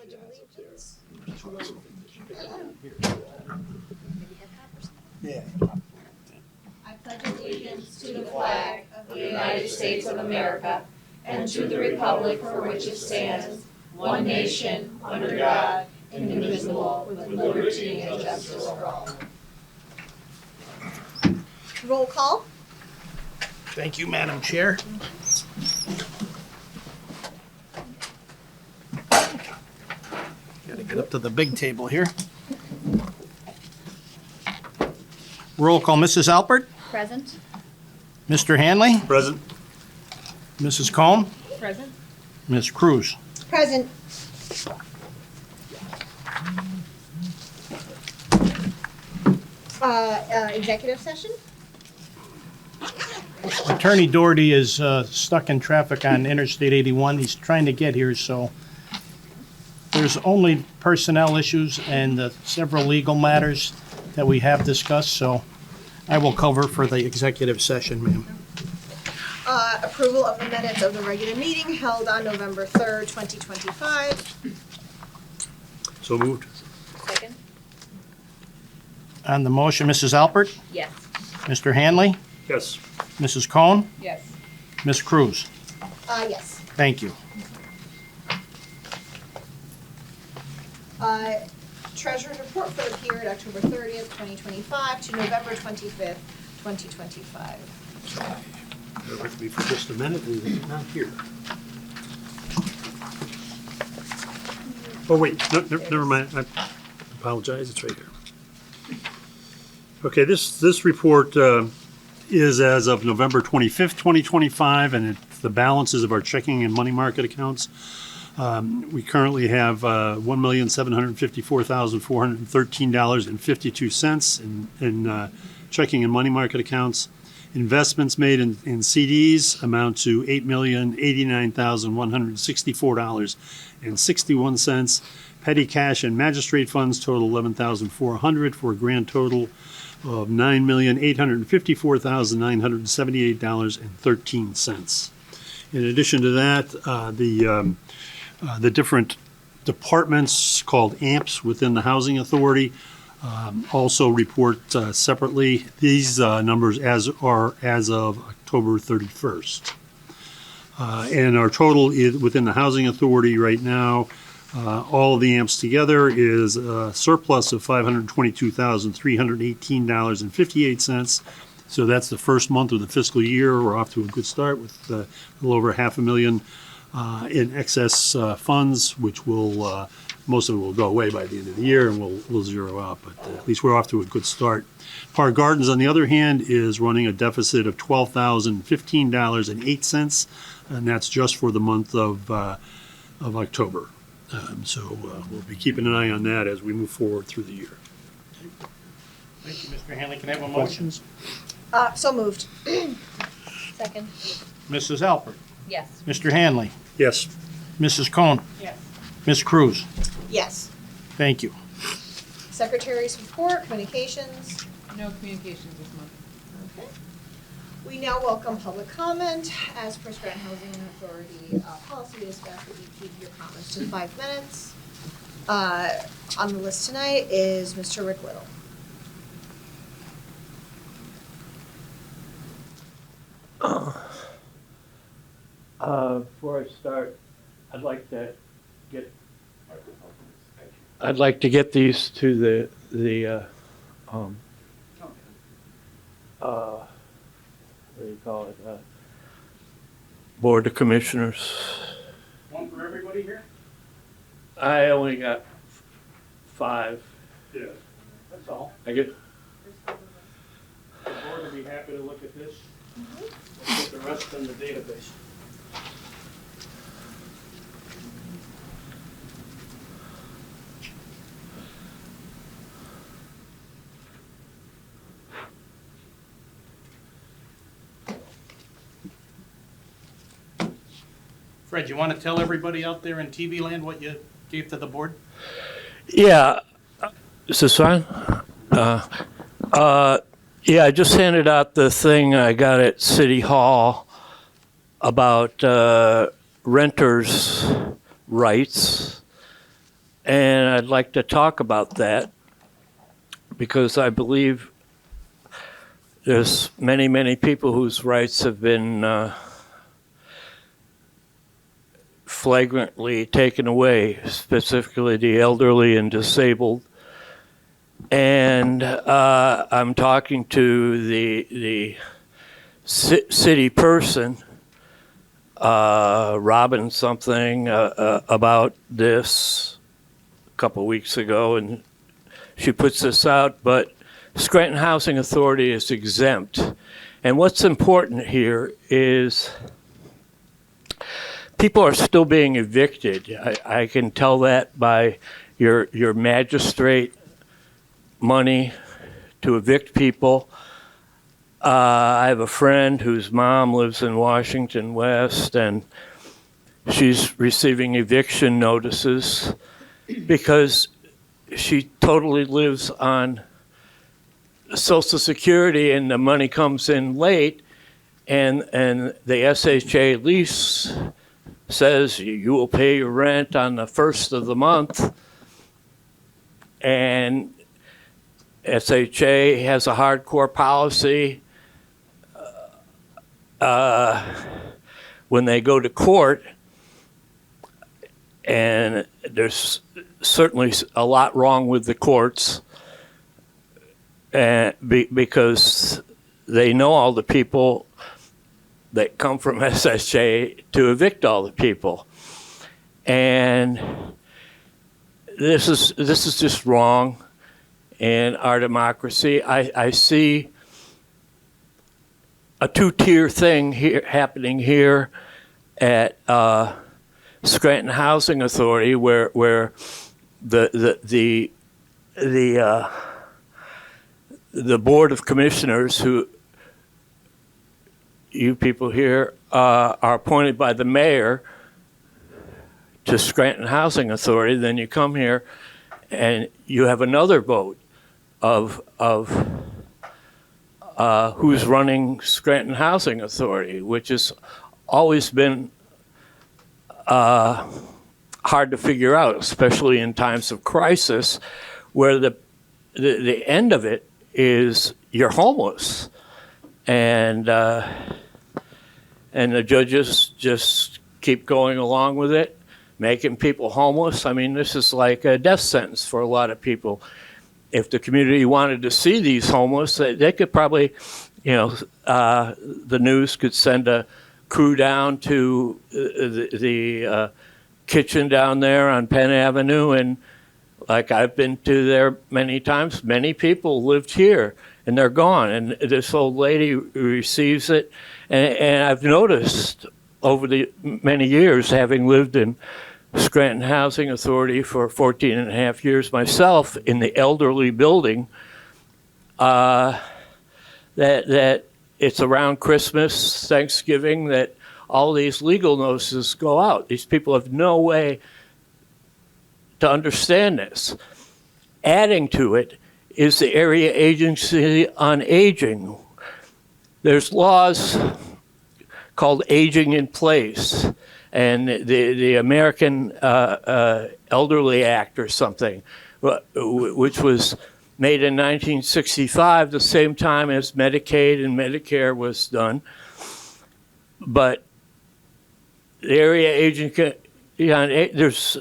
Pledge of Allegiance. Yeah. I pledge allegiance to the flag of the United States of America and to the republic for which it stands, one nation, under God, indivisible, with liberty and justice for all. Roll call. Thank you, Madam Chair. Gotta get up to the big table here. Roll call, Mrs. Alpert, Present. Mr. Hanley, Present. Mrs. Cohen, Present. Ms. Cruz. Present. Executive session? Attorney Doherty is stuck in traffic on Interstate 81. He's trying to get here, so there's only personnel issues and several legal matters that we have discussed, so I will cover for the executive session, ma'am. Approval of the minutes of the regular meeting held on November 3rd, 2025. So moved. Second. On the motion, Mrs. Alpert, Yes. Mr. Hanley, Yes. Mrs. Cohen, Yes. Ms. Cruz. Yes. Thank you. Treasurer's report for the period October 30th, 2025 to November 25th, 2025. Bear with me for just a minute, he's not here. Oh, wait, no, never mind, I apologize, it's right here. Okay, this report is as of November 25th, 2025, and it's the balances of our checking and money market accounts. We currently have $1,754,413.52 in checking and money market accounts. Investments made in CDs amount to $8,089,164.61. Petty cash and magistrate funds total $11,400 for a grand total of $9,854,978.13. In addition to that, the different departments called AMPs within the Housing Authority also report separately. These numbers as of October 31st. And our total within the Housing Authority right now, all of the AMPs together is a surplus of $522,318.58. So that's the first month of the fiscal year. We're off to a good start with a little over $500,000 in excess funds, which will most of it will go away by the end of the year, and we'll zero out. But at least we're off to a good start. Park Gardens, on the other hand, is running a deficit of $12,015.08, and that's just for the month of October. So we'll be keeping an eye on that as we move forward through the year. Thank you, Mr. Hanley. Can I have a motion? So moved. Second. Mrs. Alpert, Yes. Mr. Hanley, Yes. Mrs. Cohen, Yes. Ms. Cruz. Yes. Thank you. Secretary's report, communications. No communications this month. Okay. We now welcome public comment. As per Scranton Housing Authority policy, it is best that you keep your comments to 5 minutes. On the list tonight is Mr. Rick Little. Before I start, I'd like to get these to the what do you call it? Board of Commissioners. One for everybody here? I only got 5. Yeah. That's all. I get. The board will be happy to look at this. We'll put the rest in the database. Fred, you want to tell everybody out there in TV land what you gave to the board? Yeah. Is this fine? Yeah, I just handed out the thing I got at City Hall about renters' rights. and I'd like to talk about that because I believe there's many, many people whose rights have been flagrantly taken away, specifically the elderly and disabled. And I'm talking to the city person, Robin something, about this a couple weeks ago, and she puts this out, but Scranton Housing Authority is exempt. And what's important here is people are still being evicted. I can tell that by your magistrate money to evict people. I have a friend whose mom lives in Washington West, and she's receiving eviction notices because she totally lives on Social Security, and the money comes in late, and the SHA lease says you will pay your rent on the first of the month, and SHA has a hardcore policy. When they go to court, and there's certainly a lot wrong with the courts, because they know all the people that come from SHA to evict all the people, and this is just wrong in our democracy. I see a two-tier thing here happening here at Scranton Housing Authority, where the board of commissioners, who you people here are appointed by the mayor to Scranton Housing Authority. Then you come here and you have another vote of who's running Scranton Housing Authority, which has always been hard to figure out, especially in times of crisis, where the end of it is you're homeless, and the judges just keep going along with it, making people homeless. I mean, this is like a death sentence for a lot of people. If the community wanted to see these homeless, they could probably, the news could send a crew down to the kitchen down there on Penn Avenue, and like I've been to there many times, many people lived here and they're gone, and this old lady receives it, and I've noticed over the many years, having lived in Scranton Housing Authority for 14 and a half years myself in the elderly building, that it's around Christmas, Thanksgiving, that all these legal notices go out. These people have no way to understand this. Adding to it is the Area Agency on Aging. There's laws called Aging in Place, and the American Elderly Act or something, which was made in 1965, the same time as Medicaid and Medicare was done. But the area agency, there's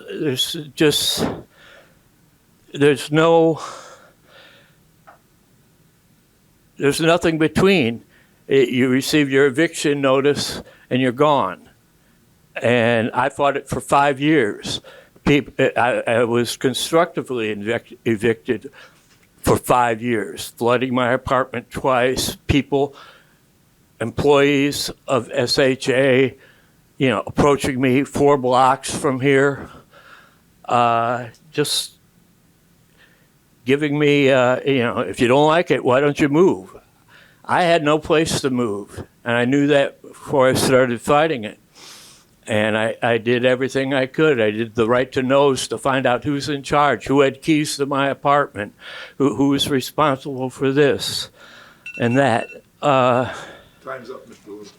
nothing between. You receive your eviction notice and you're gone. And I fought it for 5 years. I was constructively evicted for 5 years, flooding my apartment twice. People, employees of SHA, approaching me 4 blocks from here, just giving me, if you don't like it, why don't you move? I had no place to move, and I knew that before I started fighting it. And I did everything I could. I did the right to knows to find out who's in charge, who had keys to my apartment, who was responsible for this and that. Time's up, Mr. Lewis.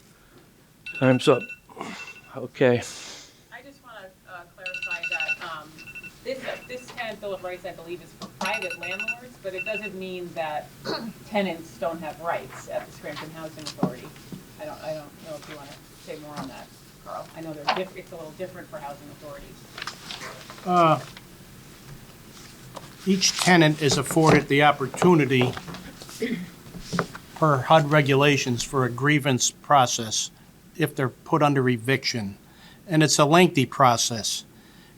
Time's up. Okay. I just want to clarify that This tenant bill of rights, I believe, is for private landlords, but it doesn't mean that tenants don't have rights at the Scranton Housing Authority. I don't know if you want to say more on that, Carl. I know it's a little different for housing authorities. Each tenant is afforded the opportunity per HUD regulations for a grievance process if they're put under eviction. And it's a lengthy process.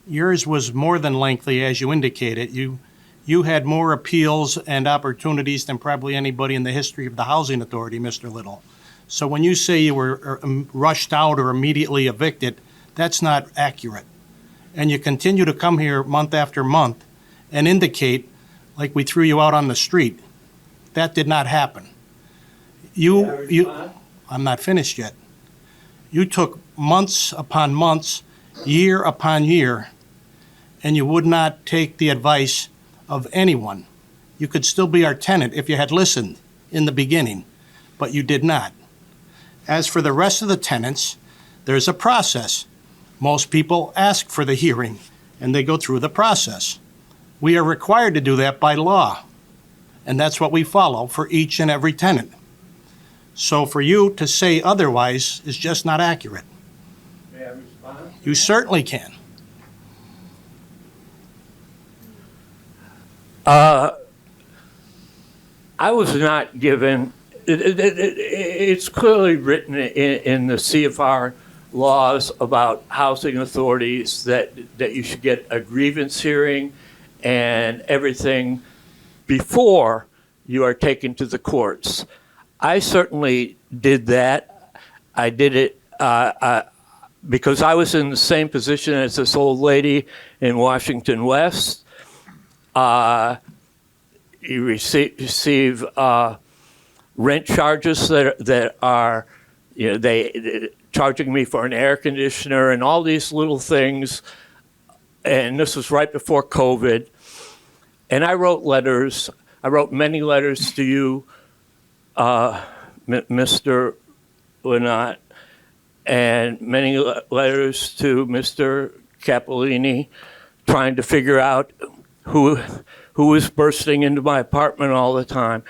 Yours was more than lengthy, as you indicated. You had more appeals and opportunities than probably anybody in the history of the Housing Authority, Mr. Little. So when you say you were rushed out or immediately evicted, that's not accurate. And you continue to come here month after month and indicate, like we threw you out on the street. That did not happen. I'm not finished yet. You took months upon months, year upon year, and you would not take the advice of anyone. You could still be our tenant if you had listened in the beginning, but you did not. As for the rest of the tenants, there's a process. Most people ask for the hearing, and they go through the process. We are required to do that by law, and that's what we follow for each and every tenant. So for you to say otherwise is just not accurate. May I respond? You certainly can. I was not given, it's clearly written in the CFR laws about housing authorities that you should get a grievance hearing and everything before you are taken to the courts. I certainly did that. I did it because I was in the same position as this old lady in Washington West. You receive rent charges that are, they charging me for an air conditioner and all these little things. And this was right before COVID. And I wrote letters. I wrote many letters to you, Mr. Lynott, and many letters to Mr. Capolini, trying to figure out who was bursting into my apartment all the time.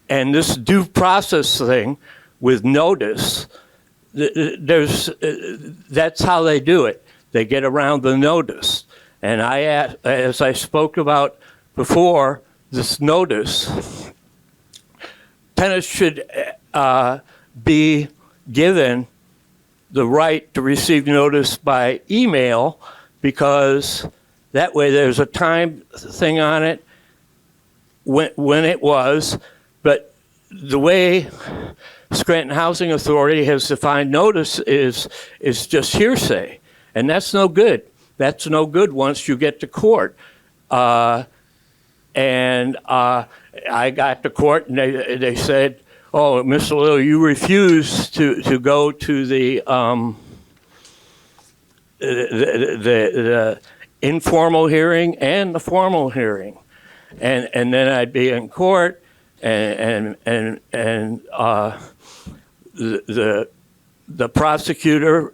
And this due process thing with notice, that's how they do it. They get around the notice. And I asked, as I spoke about before, this notice, tenants should be given the right to receive notice by email, because that way there's a time thing on it when it was. But the way Scranton Housing Authority has defined notice is just hearsay, and that's no good. That's no good once you get to court. And I got to court, and they said, "Oh, Mr. Little, you refused to go to the informal hearing and the formal hearing," and then I'd be in court, and the prosecutor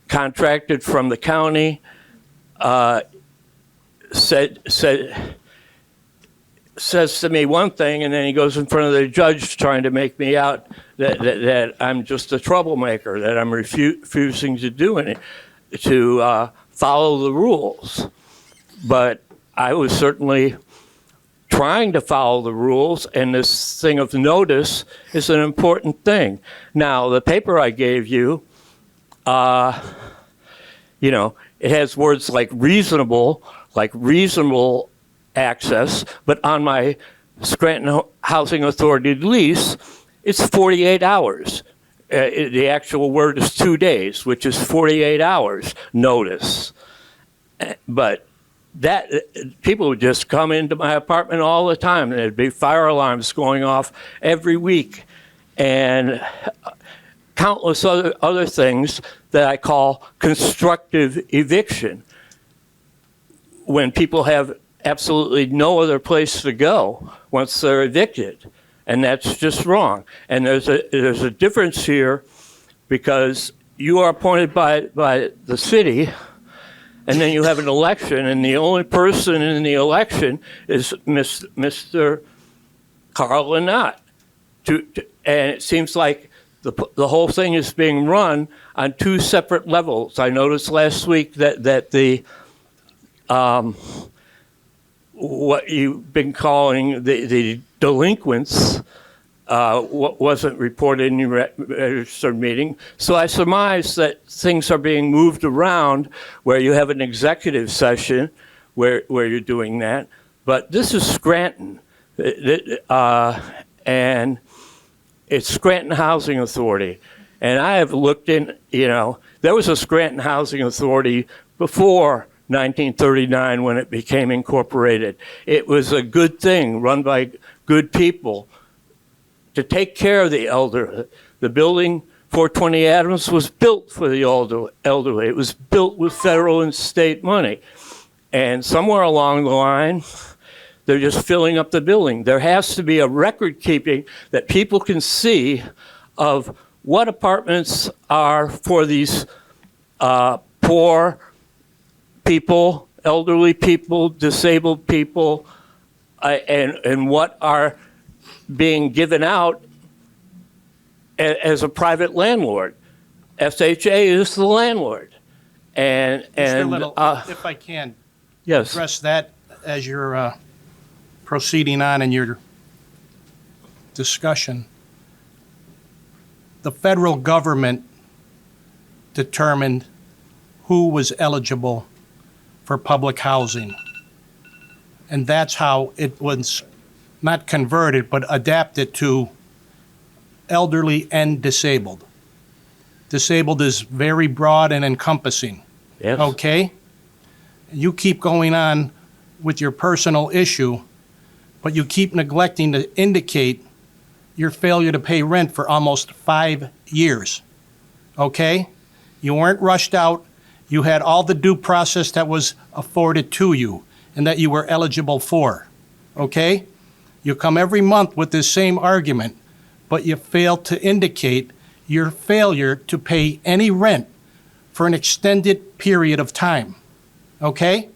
contracted from the county says to me one thing, and then he goes in front of the judge trying to make me out that I'm just a troublemaker, that I'm refusing to do it, to follow the rules. But I was certainly trying to follow the rules, and this thing of notice is an important thing. Now, the paper I gave you, it has words like reasonable access, but on my Scranton Housing Authority lease, it's 48 hours. The actual word is 2 days, which is 48 hours notice. But that people would just come into my apartment all the time, and there'd be fire alarms going off every week, and countless other things that I call constructive eviction, when people have absolutely no other place to go once they're evicted, and that's just wrong. And there's a difference here, because you are appointed by the city and then you have an election, and the only person in the election is Mr. Carl Lynott. And it seems like the whole thing is being run on two separate levels. I noticed last week that the what you've been calling the delinquents wasn't reported in your registered meeting. So I surmise that things are being moved around where you have an executive session where you're doing that. But this is Scranton, and it's Scranton Housing Authority. And I have looked in, there was a Scranton Housing Authority before 1939 when it became incorporated. It was a good thing run by good people to take care of the elderly. The building 420 Adams was built for the elderly. It was built with federal and state money. And somewhere along the line, they're just filling up the building. There has to be a record keeping that people can see of what apartments are for these poor people, elderly people, disabled people, and what are being given out as a private landlord. SHA is the landlord. Mr. Little, if I can yes. address that as you're proceeding on in your discussion. The federal government determined who was eligible for public housing. And that's how it was not converted, but adapted to elderly and disabled. Disabled is very broad and encompassing. Yes. Okay? You keep going on with your personal issue, but you keep neglecting to indicate your failure to pay rent for almost 5 years. Okay? You weren't rushed out. You had all the due process that was afforded to you and that you were eligible for. Okay? You come every month with this same argument, but you fail to indicate your failure to pay any rent for an extended period of time. Okay?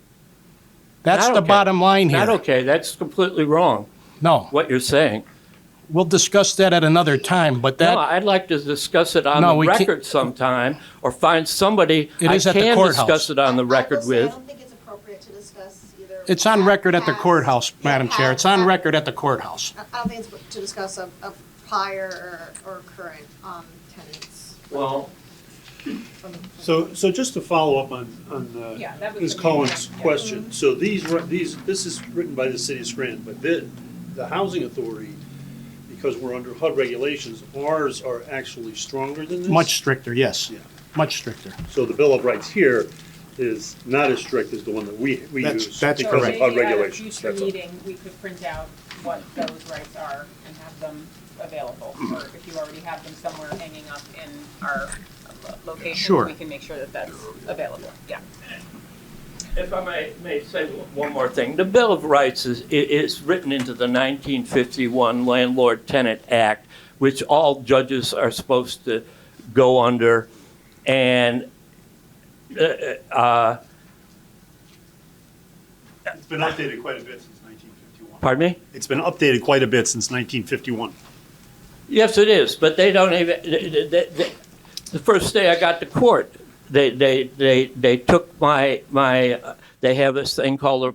That's Not the okay. bottom line here. Not okay. That's completely wrong, No, what you're saying. we'll discuss that at another time, but that, No, I'd like to discuss it on No, the we can't- record sometime, or find somebody It I is at the can courthouse. discuss it on the I record will say, I with. don't think it's appropriate to discuss either. it's on record at the past- courthouse, Madam yeah, Chair. It's on past- record at the courthouse. I don't think it's to discuss a prior or current tenants. Well, So just to follow up on Yeah, that was Ms. the main Cohen's thing, yeah. question, so this is written by the city of Scranton, but the housing authority, because we're under HUD regulations, ours are actually stronger than this? Much stricter, yes. Yeah. Much stricter. So the Bill of Rights here is not as strict as the one that we That's- use that's because of correct. HUD Maybe at a regulations. future That's all. meeting, we could print out what those rights are and have them available. Or if you already have them somewhere hanging up in our location, Sure. we can make sure that that's available, yeah. if I may say one more thing, the Bill of Rights is written into the 1951 Landlord-Tenant Act, which all judges are supposed to go under, and It's been updated quite a bit since 1951. pardon me? It's been updated quite a bit since 1951. Yes, it is, but they don't even, the first day I got to court, they took my they have this thing called a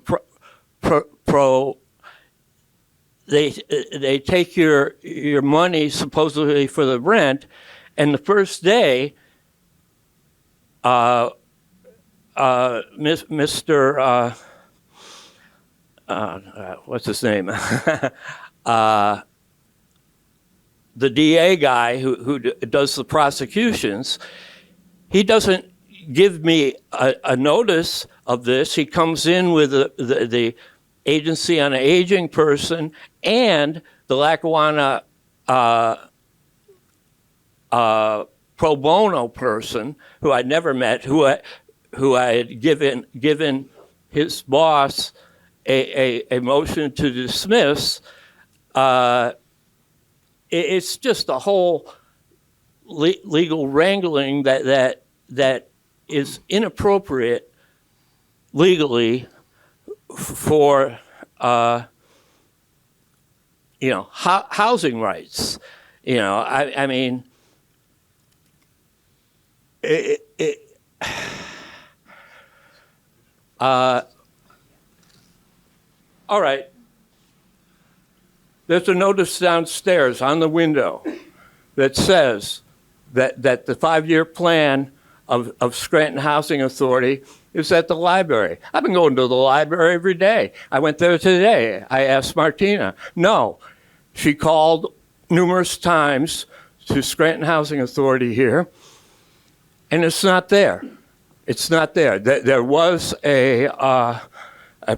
they take your money supposedly for the rent, and the first day, Mr. What's his name? The DA guy who does the prosecutions, he doesn't give me a notice of this. He comes in with the Agency on Aging person and the Lackawanna pro bono person who I'd never met, who I had given his boss a motion to dismiss. It's just a whole legal wrangling that is inappropriate legally for, housing rights. I mean, all right. There's a notice downstairs on the window that says that the 5-year plan of Scranton Housing Authority is at the library. I've been going to the library every day. I went there today. I asked Martina. No. She called numerous times to Scranton Housing Authority here, and it's not there. It's not there. There was a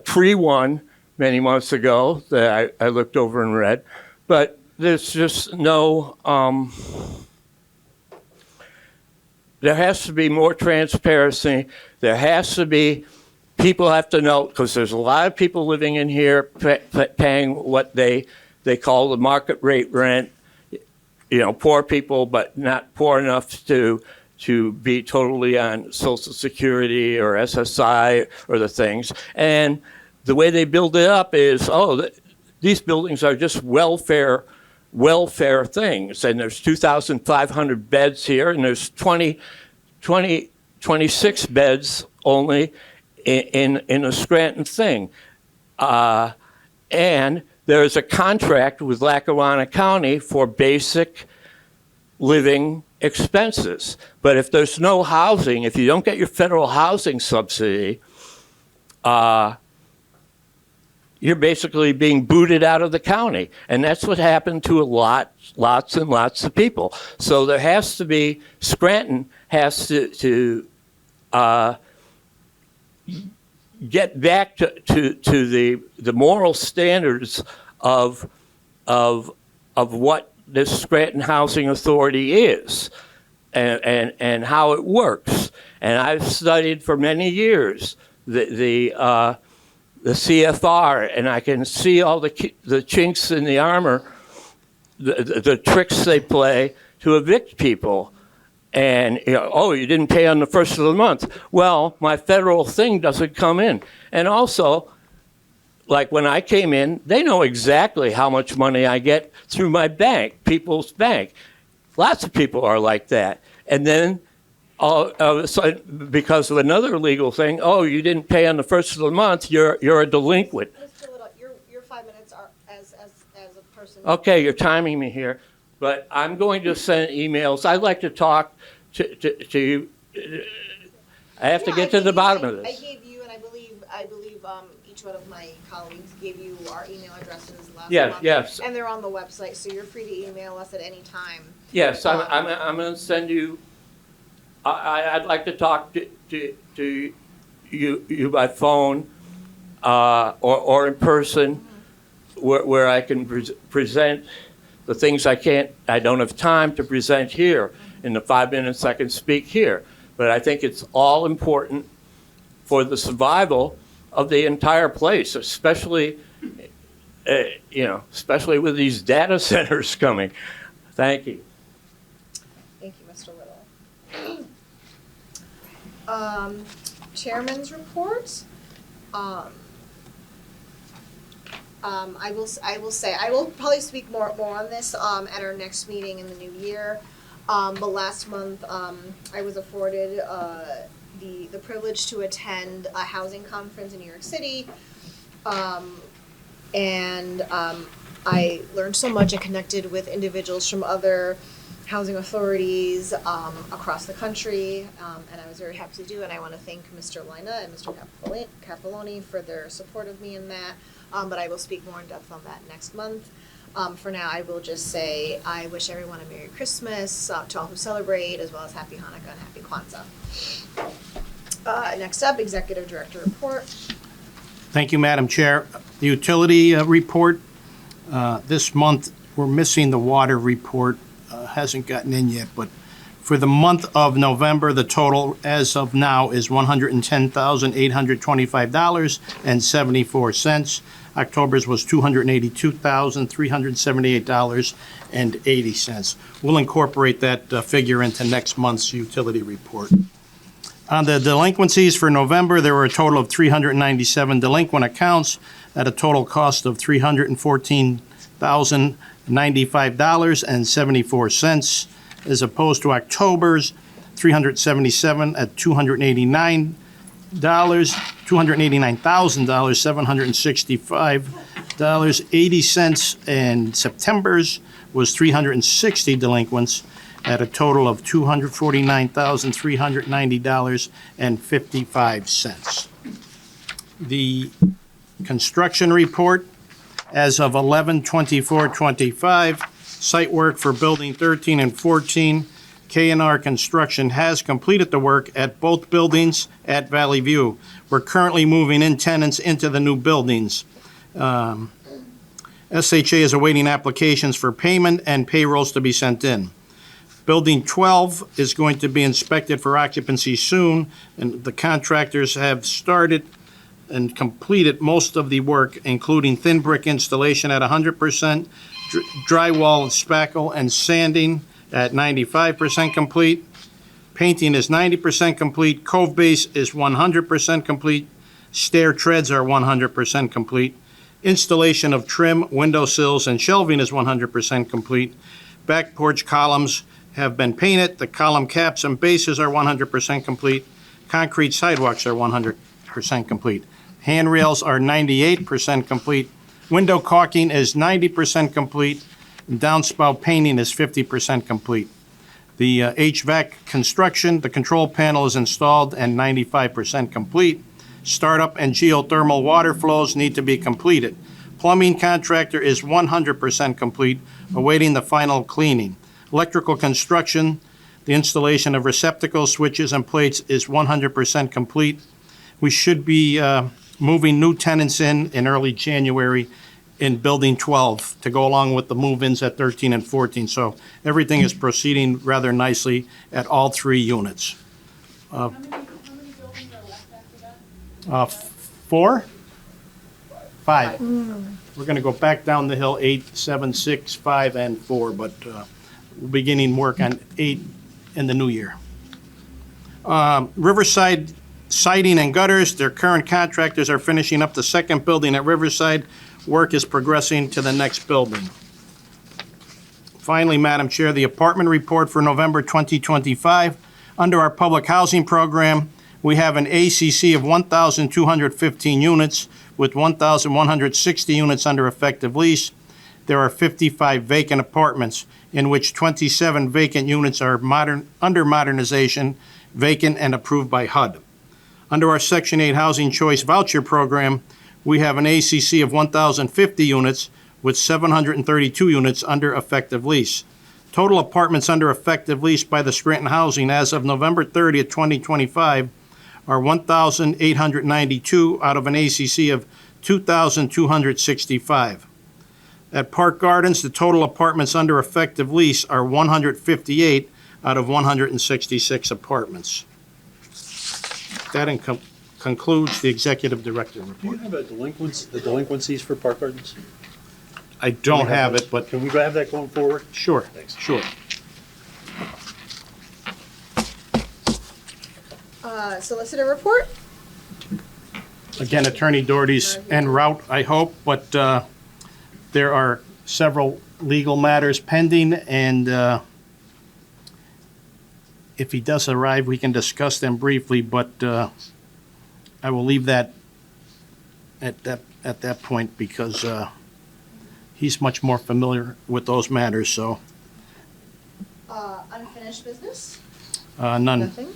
pre-one many months ago that I looked over and read, but there's just no, there has to be more transparency. There has to be, people have to know, because there's a lot of people living in here paying what they call the market rate rent, poor people, but not poor enough to be totally on Social Security or SSI or the things. And the way they build it up is, these buildings are just welfare things. And there's 2,500 beds here, and there's 26 beds only in a Scranton thing. And there's a contract with Lackawanna County for basic living expenses. But if there's no housing, if you don't get your federal housing subsidy, you're basically being booted out of the county. And that's what happened to lots and lots of people. So there has to be, Scranton has to get back to the moral standards of what this Scranton Housing Authority is and how it works. And I've studied for many years the CFR, and I can see all the chinks in the armor, the tricks they play to evict people. And, you didn't pay on the first of the month. Well, my federal thing doesn't come in. And also, like when I came in, they know exactly how much money I get through my bank, People's Bank. Lots of people are like that. And then all of a sudden, because of another legal thing, you didn't pay on the first of the month, you're a delinquent. Mr. Little, your 5 minutes are as a person. Okay, you're timing me here, but I'm going to send emails. I'd like to talk to you. I have to get to the bottom of this. I gave you, and I believe each one of my colleagues gave you our email addresses last month. Yes. And they're on the website, so you're free to email us at any time. Yes, I'm going to send you. I'd like to talk to you by phone or in person, where I can present the things I don't have time to present here in the 5 minutes I can speak here. But I think it's all important for the survival of the entire place, especially with these data centers coming. Thank you. Thank you, Mr. Little. Chairman's report. I will probably speak more on this at our next meeting in the new year. But last month I was afforded the privilege to attend a housing conference in New York City, and I learned so much and connected with individuals from other housing authorities across the country, and I was very happy to do it. And I want to thank Mr. Lina and Mr. Capelloni for their support of me in that, but I will speak more in depth on that next month. For now, I will just say I wish everyone a Merry Christmas, to all who celebrate, as well as Happy Hanukkah and Happy Kwanzaa. Next up, Executive Director Report. Thank you, Madam Chair. The utility report, this month, we're missing the water report. Hasn't gotten in yet, but for the month of November, the total as of now is $110,825.74. October's was $282,378.80. We'll incorporate that figure into next month's utility report. On the delinquencies for November, there were a total of 397 delinquent accounts at a total cost of $314,095.74, as opposed to October's 377 at $289,765.80, and September's was 360 delinquents at a total of $249,390.55. The construction report, as of 11/24/25, site work for Building 13 and 14, K&R Construction has completed the work at both buildings at Valley View. We're currently moving in tenants into the new buildings. SHA is awaiting applications for payment and payrolls to be sent in. Building 12 is going to be inspected for occupancy soon, and the contractors have started and completed most of the work, including thin brick installation at 100%, drywall, spackle, and sanding at 95% complete. Painting is 90% complete. Cove base is 100% complete. Stair treads are 100% complete. Installation of trim, windowsills, and shelving is 100% complete. Back porch columns have been painted. The column caps and bases are 100% complete. Concrete sidewalks are 100% complete. Handrails are 98% complete. Window caulking is 90% complete. Downspout painting is 50% complete. The HVAC construction, the control panel is installed and 95% complete. Startup and geothermal water flows need to be completed. Plumbing contractor is 100% complete, awaiting the final cleaning. Electrical construction, the installation of receptacles, switches, and plates is 100% complete. We should be moving new tenants in early January in Building 12 to go along with the move-ins at 13 and 14. So everything is proceeding rather nicely at all three units. How many buildings are left after that? 4? 5. We're going to go back down the hill, 8, 7, 6, 5, and 4, but we're beginning work on 8 in the new year. Riverside Siding and Gutters, their current contractors are finishing up the second building at Riverside. Work is progressing to the next building. Finally, Madam Chair, the apartment report for November 2025. Under our public housing program, we have an ACC of 1,215 units with 1,160 units under effective lease. There are 55 vacant apartments, in which 27 vacant units are under modernization, vacant and approved by HUD. Under our Section 8 Housing Choice Voucher Program, we have an ACC of 1,050 units with 732 units under effective lease. Total apartments under effective lease by the Scranton Housing as of November 30th, 2025 are 1,892 out of an ACC of 2,265. At Park Gardens, the total apartments under effective lease are 158 out of 166 apartments. That concludes the Executive Director Do you report. have the delinquencies for Park Gardens? I don't have it, but Can we have that going forward? sure, Thanks. sure. Solicitor report? Again, Attorney Doherty's en route, I hope, but there are several legal matters pending, and if he does arrive, we can discuss them briefly, but I will leave that at that point because he's much more familiar with those matters, so Unfinished business? none. Nothing.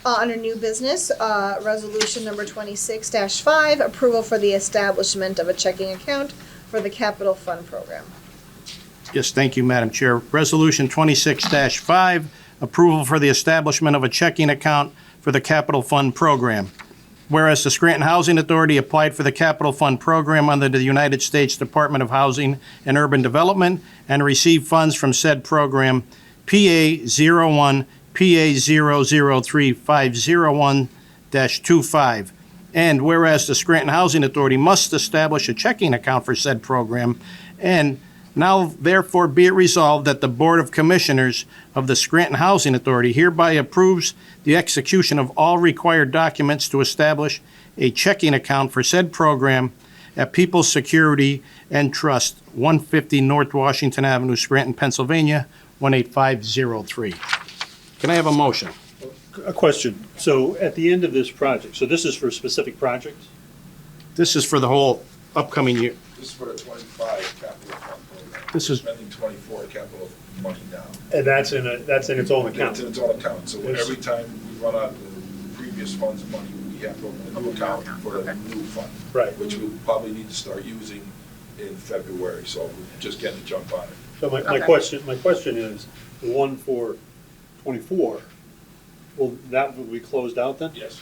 Under new business, resolution number 26-5, approval for the establishment of a checking account for the capital fund program. Yes, thank you, Madam Chair. Resolution 26-5, approval for the establishment of a checking account for the Capital Fund Program. Whereas the Scranton Housing Authority applied for the Capital Fund Program under the United States Department of Housing and Urban Development and received funds from said program, PA 01 PA 003501-25. And whereas the Scranton Housing Authority must establish a checking account for said program, and Now therefore be it resolved that the Board of Commissioners of the Scranton Housing Authority hereby approves the execution of all required documents to establish a checking account for said program at People's Security and Trust, 150 North Washington Avenue, Scranton, Pennsylvania, 18503. Can I have a motion? A question. So at the end of this project, so this is for specific projects? This is for the whole upcoming year. This is for the 25 capital fund program. This is- Spending 24 capital money now. And that's in its own account? It's in its own account, so Yes. every time we run out of the previous fund's money, we have to open a new account for the new fund. Right. Which we probably need to start using in February, so we're just getting a jump on it. So my Okay. question is, the one for 24, that will be closed out then? Yes.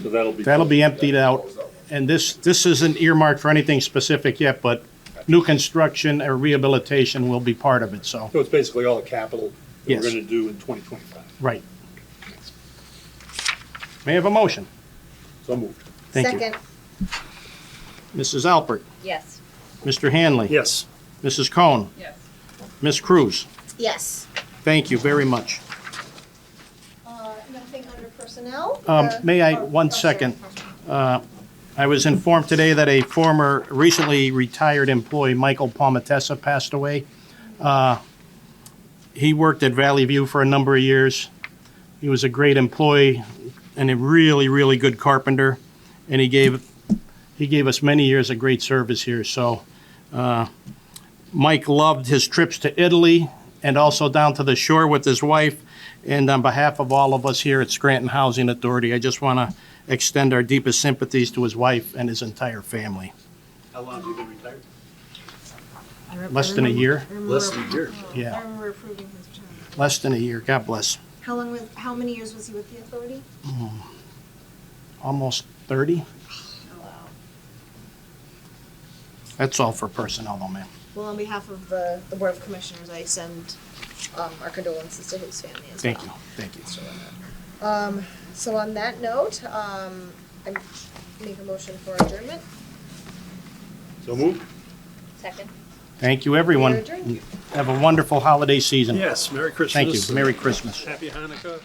So that'll be. That'll be emptied out. Close that one. And this isn't earmarked for anything specific yet, but new construction or rehabilitation will be part of it, so, So it's basically all the capital that Yes. we're gonna do in 2025. right. May I have a motion? So moved. Thank you. Second, Mrs. Alpert, Yes. Mr. Hanley. Yes. Mrs. Cohen, Yes. Ms. Cruz. yes. Thank you very much. Nothing under personnel? May I, Oh, one sorry. second. I was informed today that a former, recently retired employee, Michael Palmatessa, passed away. He worked at Valley View for a number of years. He was a great employee and a really, really good carpenter, and he gave us many years of great service here. So Mike loved his trips to Italy and also down to the shore with his wife. And on behalf of all of us here at Scranton Housing Authority, I just want to extend our deepest sympathies to his wife and his entire family. How long have you been retired? Less than a year? Less than a year. Yeah, I remember approving his retirement. less than a year. God bless. How many years was he with the authority? Almost 30? That's all for personnel though, ma'am. Well, on behalf of the Board of Commissioners, I send our condolences to his family as well. Thank you, thank you. So on that note, I make a motion for adjournment. So moved? Second. Thank you, everyone. We are adjourned. Have a wonderful holiday season. Yes, Merry Christmas. Thank you. Merry Christmas. Happy Hanukkah.